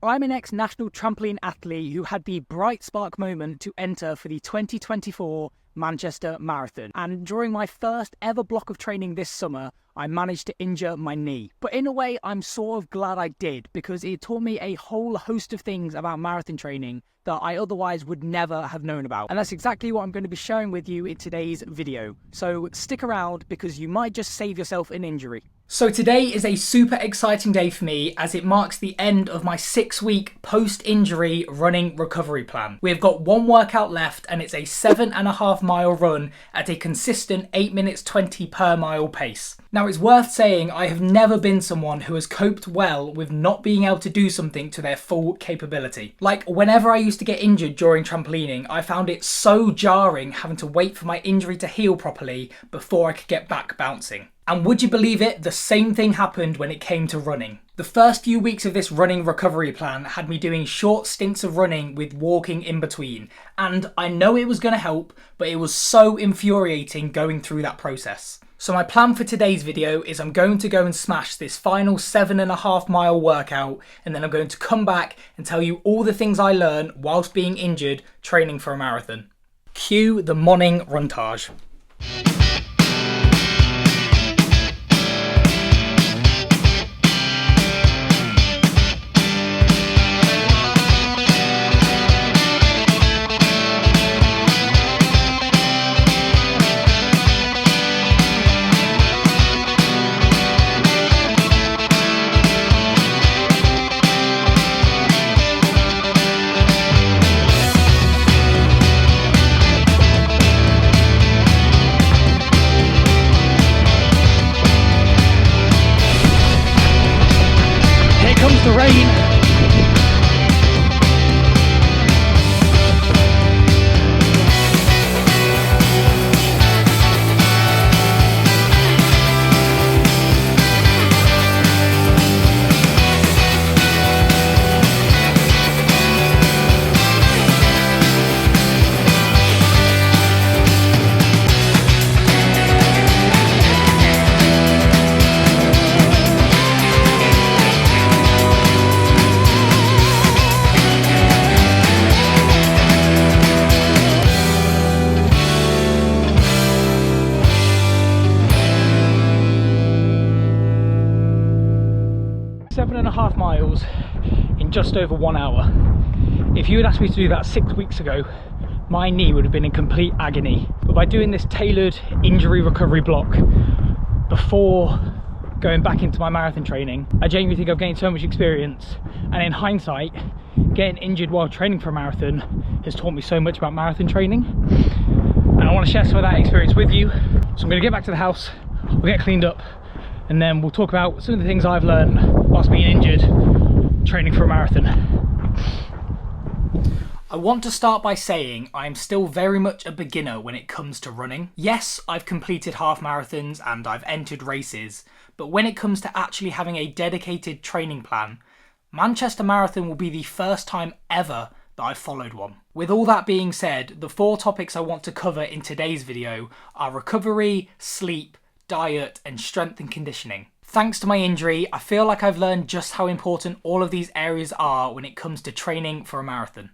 I'm an ex-national trampoline athlete who had the bright spark moment to enter for the 2024 Manchester Marathon. And during my first ever block of training this summer, I managed to injure my knee. But in a way, I'm sort of glad I did, because it taught me a whole host of things about marathon training that I otherwise would never have known about. And that's exactly what I'm going to be sharing with you in today's video. So stick around, because you might just save yourself an injury. So today is a super exciting day for me, as it marks the end of my 6-week post-injury running recovery plan. We've got one workout left, and it's a 7.5 mile run at a consistent 8 minutes 20 per mile pace. Now, it's worth saying I have never been someone who has coped well with not being able to do something to their full capability. Like, whenever I used to get injured during trampolining, I found it so jarring having to wait for my injury to heal properly before I could get back bouncing. And would you believe it, the same thing happened when it came to running. The first few weeks of this running recovery plan had me doing short stints of running with walking in between. And I know it was going to help, but it was so infuriating going through that process. So my plan for today's video is I'm going to go and smash this final 7.5 mile workout, and then I'm going to come back and tell you all the things I learned whilst being injured training for a marathon. Cue the morning runtage. Comes the rain. 7.5 miles in just over 1 hour. If you had asked me to do that 6 weeks ago, my knee would have been in complete agony. But by doing this tailored injury recovery block before going back into my marathon training, I genuinely think I've gained so much experience. And in hindsight, getting injured while training for a marathon has taught me so much about marathon training. And I want to share some of that experience with you. So I'm going to get back to the house, we'll get cleaned up, and then we'll talk about some of the things I've learned whilst being injured training for a marathon. I want to start by saying I'm still very much a beginner when it comes to running. Yes, I've completed half marathons and I've entered races, but when it comes to actually having a dedicated training plan, Manchester Marathon will be the first time ever that I've followed one. With all that being said, the 4 topics I want to cover in today's video are recovery, sleep, diet, and strength and conditioning. Thanks to my injury, I feel like I've learned just how important all of these areas are when it comes to training for a marathon.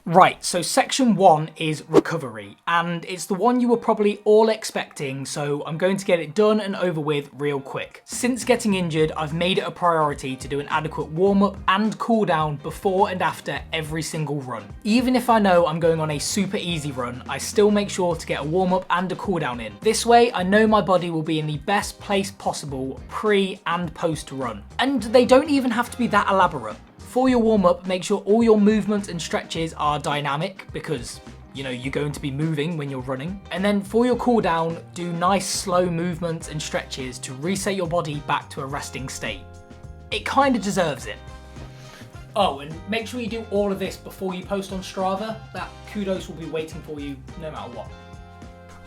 Right, so section 1 is recovery, and it's the one you were probably all expecting, so I'm going to get it done and over with real quick. Since getting injured, I've made it a priority to do an adequate warm-up and cool-down before and after every single run. Even if I know I'm going on a super easy run, I still make sure to get a warm-up and a cool-down in. This way, I know my body will be in the best place possible pre and post-run. And they don't even have to be that elaborate. For your warm-up, make sure all your movements and stretches are dynamic, because you're going to be moving when you're running. And then for your cool down, do nice slow movements and stretches to reset your body back to a resting state. It kind of deserves it. Oh, and make sure you do all of this before you post on Strava. That kudos will be waiting for you no matter what.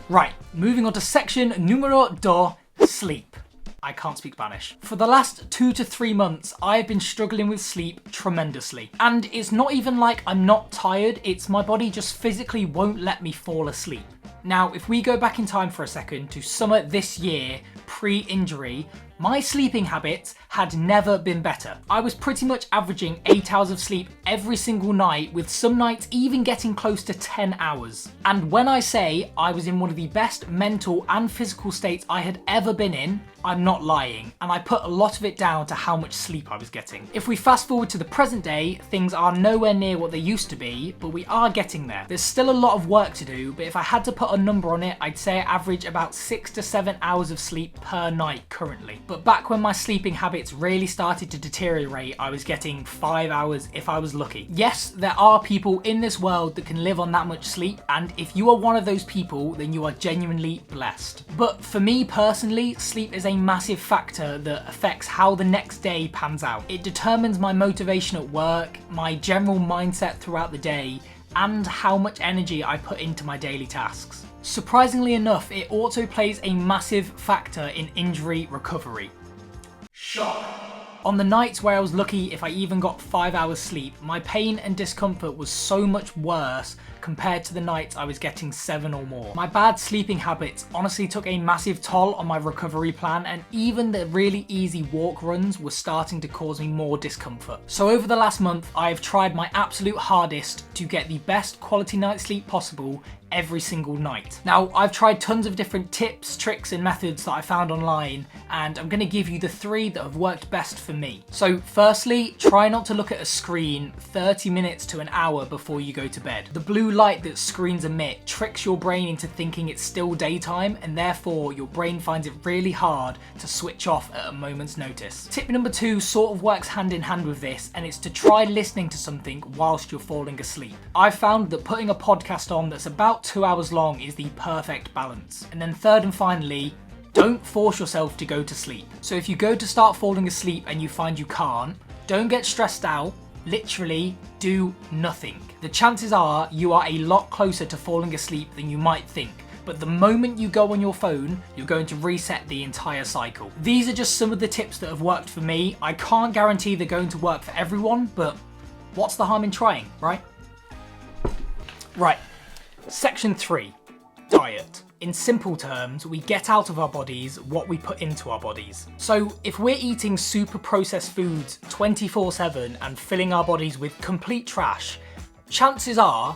Right, moving on to section numero 2, sleep. I can't speak Spanish. For the last 2 to 3 months, I've been struggling with sleep tremendously. And it's not even like I'm not tired, it's my body just physically won't let me fall asleep. Now, if we go back in time for a second to summer this year, pre-injury, My sleeping habits had never been better. I was pretty much averaging 8 hours of sleep every single night, with some nights even getting close to 10 hours. And when I say I was in one of the best mental and physical states I had ever been in, I'm not lying, and I put a lot of it down to how much sleep I was getting. If we fast forward to the present day, things are nowhere near what they used to be, but we are getting there. There's still a lot of work to do, but if I had to put a number on it, I'd say I average about 6 to 7 hours of sleep per night currently. But back when my sleeping habits really started to deteriorate, I was getting 5 hours if I was lucky. Yes, there are people in this world that can live on that much sleep, and if you are one of those people, then you are genuinely blessed. But for me personally, sleep is a massive factor that affects how the next day pans out. It determines my motivation at work, my general mindset throughout the day, and how much energy I put into my daily tasks. Surprisingly enough, it also plays a massive factor in injury recovery. Shock. On the nights where I was lucky if I even got 5 hours sleep, my pain and discomfort was so much worse compared to the nights I was getting 7 or more. My bad sleeping habits honestly took a massive toll on my recovery plan, and even the really easy walk runs were starting to cause me more discomfort. So over the last month, I have tried my absolute hardest to get the best quality night's sleep possible every single night. Now, I've tried tons of different tips, tricks and methods that I found online, and I'm going to give you the 3 that have worked best for me. So firstly, try not to look at a screen 30 minutes to an hour before you go to bed. The blue light that screens emit tricks your brain into thinking it's still daytime, and therefore your brain finds it really hard to switch off at a moment's notice. Tip number 2 sort of works hand in hand with this, and it's to try listening to something whilst you're falling asleep. I've found that putting a podcast on that's about 2 hours long is the perfect balance. And then third and finally, don't force yourself to go to sleep. So if you go to start falling asleep and you find you can't, don't get stressed out. Literally do nothing. The chances are you are a lot closer to falling asleep than you might think. But the moment you go on your phone, you're going to reset the entire cycle. These are just some of the tips that have worked for me. I can't guarantee they're going to work for everyone, but what's the harm in trying, right? Right. Section 3, diet. In simple terms, we get out of our bodies what we put into our bodies. So if we're eating super processed foods 24/7 and filling our bodies with complete trash, chances are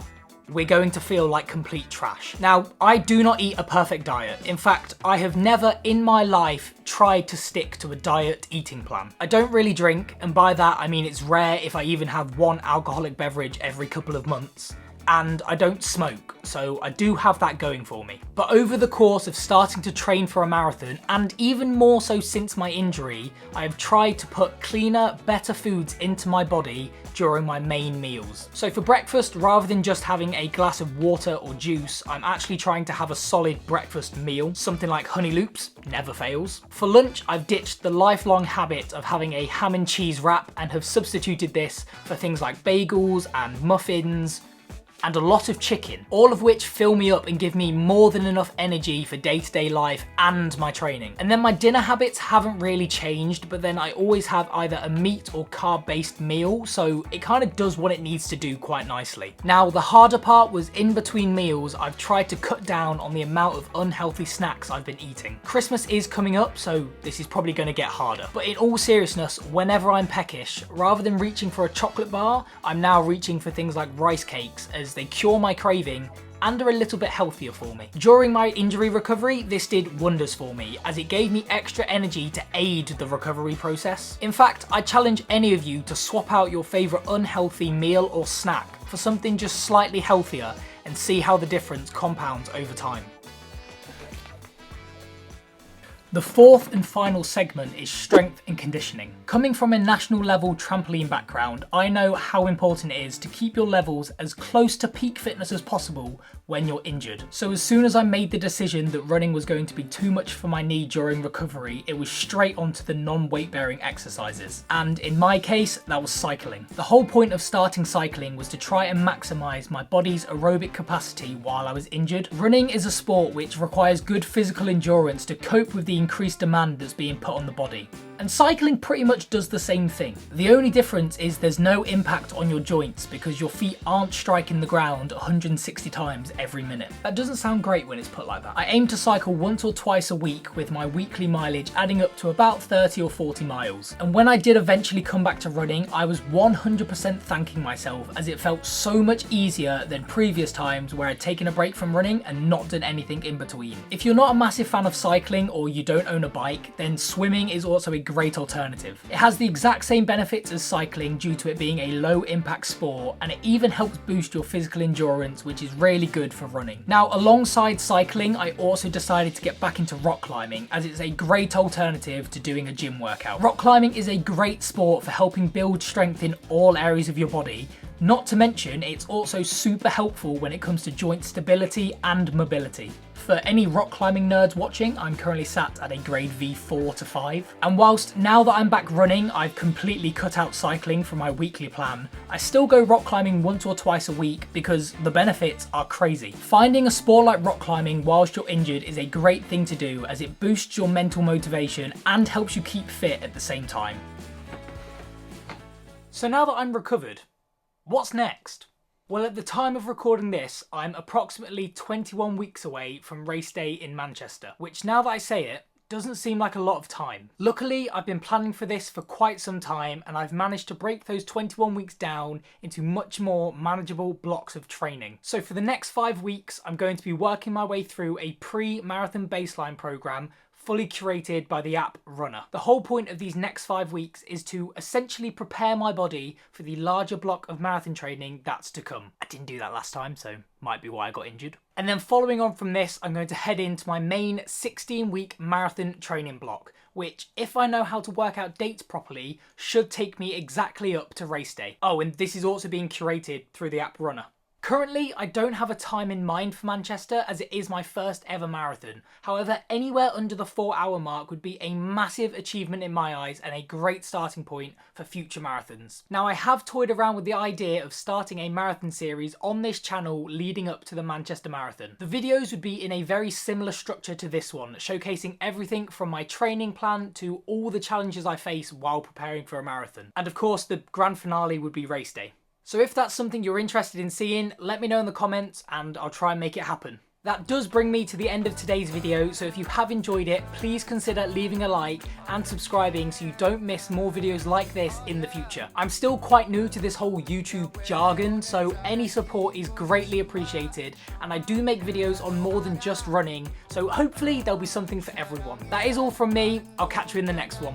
we're going to feel like complete trash. Now, I do not eat a perfect diet. In fact, I have never in my life tried to stick to a diet eating plan. I don't really drink, and by that I mean it's rare if I even have one alcoholic beverage every couple of months. And I don't smoke, so I do have that going for me. But over the course of starting to train for a marathon, and even more so since my injury, I have tried to put cleaner, better foods into my body during my main meals. So for breakfast, rather than just having a glass of water or juice, I'm actually trying to have a solid breakfast meal, something like Honey Loops, never fails. For lunch, I've ditched the lifelong habit of having a ham and cheese wrap and have substituted this for things like bagels and muffins, and a lot of chicken, all of which fill me up and give me more than enough energy for day-to-day life and my training. And then my dinner habits haven't really changed, but then I always have either a meat or carb-based meal, so it kind of does what it needs to do quite nicely. Now, the harder part was in between meals, I've tried to cut down on the amount of unhealthy snacks I've been eating. Christmas is coming up, so this is probably going to get harder. But in all seriousness, whenever I'm peckish, rather than reaching for a chocolate bar, I'm now reaching for things like rice cakes, as they cure my craving and are a little bit healthier for me. During my injury recovery, this did wonders for me, as it gave me extra energy to aid the recovery process. In fact, I challenge any of you to swap out your favourite unhealthy meal or snack for something just slightly healthier and see how the difference compounds over time. The fourth and final segment is strength and conditioning. Coming from a national level trampoline background, I know how important it is to keep your levels as close to peak fitness as possible when you're injured. So as soon as I made the decision that running was going to be too much for my knee during recovery, it was straight onto the non-weight bearing exercises. And in my case, that was cycling. The whole point of starting cycling was to try and maximize my body's aerobic capacity while I was injured. Running is a sport which requires good physical endurance to cope with the increased demand that's being put on the body. And cycling pretty much does the same thing. The only difference is there's no impact on your joints because your feet aren't striking the ground 160 times every minute. That doesn't sound great when it's put like that. I aim to cycle once or twice a week with my weekly mileage adding up to about 30 or 40 miles. And when I did eventually come back to running, I was 100% thanking myself as it felt so much easier than previous times where I'd taken a break from running and not done anything in between. If you're not a massive fan of cycling or you don't own a bike, then swimming is also a great alternative. It has the exact same benefits as cycling due to it being a low impact sport, and it even helps boost your physical endurance, which is really good for running. Now, alongside cycling, I also decided to get back into rock climbing as it's a great alternative to doing a gym workout. Rock climbing is a great sport for helping build strength in all areas of your body. Not to mention, it's also super helpful when it comes to joint stability and mobility. For any rock climbing nerds watching, I'm currently sat at a grade V4 to 5. And whilst now that I'm back running, I've completely cut out cycling from my weekly plan, I still go rock climbing once or twice a week because the benefits are crazy. Finding a sport like rock climbing whilst you're injured is a great thing to do as it boosts your mental motivation and helps you keep fit at the same time. So now that I'm recovered, what's next? Well, at the time of recording this, I'm approximately 21 weeks away from race day in Manchester, which now that I say it, doesn't seem like a lot of time. Luckily, I've been planning for this for quite some time and I've managed to break those 21 weeks down into much more manageable blocks of training. So for the next 5 weeks, I'm going to be working my way through a pre-marathon baseline program fully curated by the app Runner. The whole point of these next 5 weeks is to essentially prepare my body for the larger block of marathon training that's to come. I didn't do that last time, so might be why I got injured. And then following on from this, I'm going to head into my main 16-week marathon training block, which, if I know how to work out dates properly, should take me exactly up to race day. Oh, and this is also being curated through the app Runner. Currently, I don't have a time in mind for Manchester as it is my first ever marathon. However, anywhere under the 4-hour mark would be a massive achievement in my eyes and a great starting point for future marathons. Now, I have toyed around with the idea of starting a marathon series on this channel leading up to the Manchester Marathon. The videos would be in a very similar structure to this one, showcasing everything from my training plan to all the challenges I face while preparing for a marathon. And of course, the grand finale would be race day. So if that's something you're interested in seeing, let me know in the comments and I'll try and make it happen. That does bring me to the end of today's video, so if you have enjoyed it, please consider leaving a like and subscribing so you don't miss more videos like this in the future. I'm still quite new to this whole YouTube jargon, so any support is greatly appreciated, and I do make videos on more than just running, so hopefully there'll be something for everyone. That is all from me, I'll catch you in the next one.